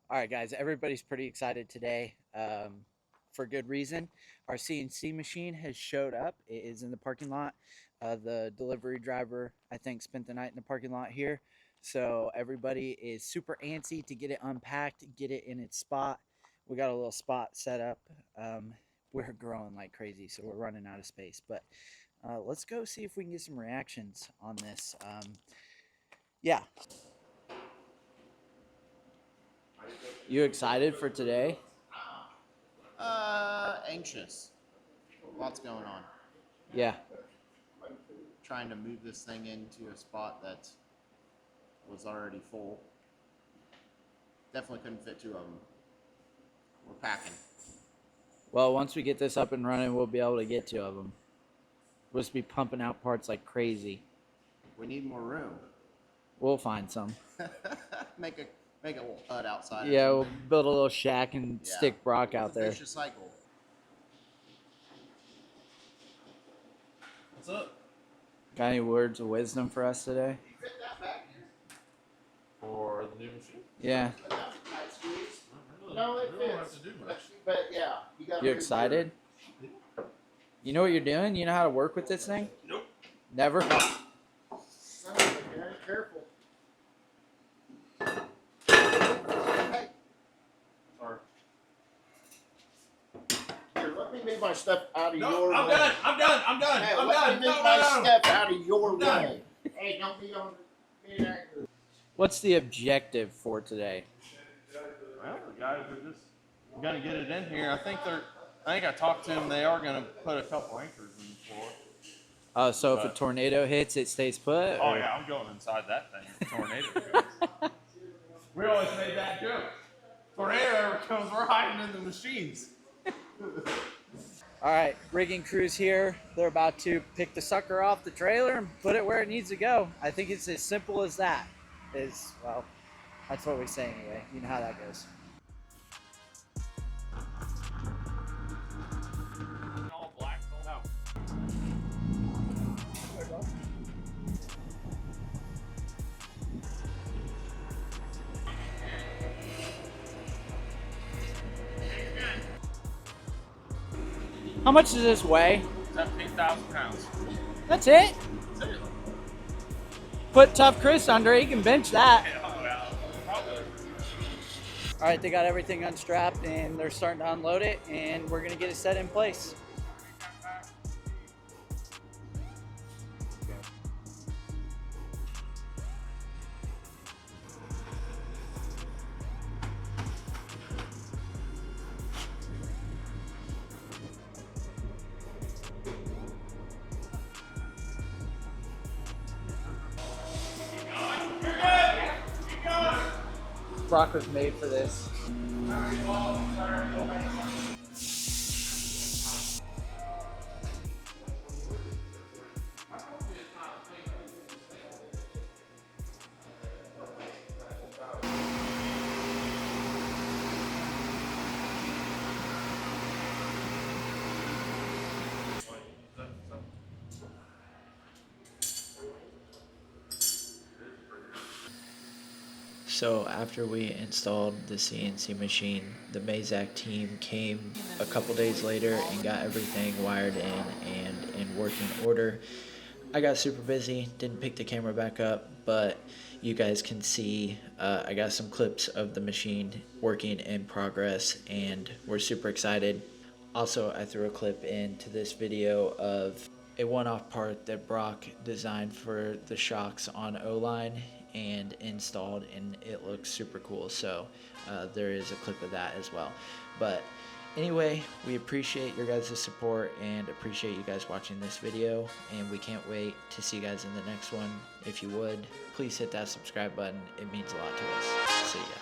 All right, guys, everybody's pretty excited today for good reason. Our CNC machine has showed up. It is in the parking lot. The delivery driver, I think, spent the night in the parking lot here. So everybody is super antsy to get it unpacked, get it in its spot. We got a little spot set up. We're growing like crazy, so we're running out of space. But let's go see if we can get some reactions on this. Yeah. You excited for today? Anxious. Lots going on. Yeah. Trying to move this thing into a spot that was already full. Definitely couldn't fit two of them. We're packing. Well, once we get this up and running, we'll be able to get two of them. We'll just be pumping out parts like crazy. We need more room. We'll find some. make a little hut outside. Yeah, we'll build a little shack and stick Brock out there. Vicious cycle. What's up? Got any words of wisdom for us today? You fit that back here? For the new machine? Yeah. No, it really don't have fits. to do much. But yeah, you got. You excited? You know what you're doing? You know how to work with this thing? Nope. Never? Careful. Hey. Sorry. Here, let me move my stuff out of No, your I'm way. done. I'm done. I'm done. Hey, I'm let done. me No, move no, my no. stuff out of your I'm done. way. Hey, don't be on me angry. What's the objective for today? Well, the guys are just gonna get it in here. I think I talked to them. They are gonna put a couple anchors in the floor. So if a tornado hits, it stays put? Oh or- yeah, I'm going inside that thing. If the tornado comes. We always made that joke. Tornado ever comes, we're hiding in the machines. All right, rigging crew's here. They're about to pick the sucker off the trailer and put it where it needs to go. I think it's as simple as that. Well, that's what we say anyway. You know how that goes. All black. No. How much does this weigh? 17,000 pounds. That's it. That's it. Put Tough Chris under it. He can bench that. Yeah, well, probably. All right, they got everything unstrapped and they're starting to unload it, and we're gonna get it set in place. Brock was made for this. So after we installed the CNC machine, the Mazak team came a couple days later and got everything wired in and in working order. I got super busy, didn't pick the camera back up, but you guys can see I got some clips of the machine working in progress, and we're super excited. Also, I threw a clip into this video of a one-off part that Brock designed for the shocks on O-line and installed, and it looks super cool. So there is a clip of that as well. But anyway, we appreciate your guys' support and appreciate you guys watching this video, and we can't wait to see you guys in the next one. If you would, please hit that subscribe button. It means a lot to us. See ya.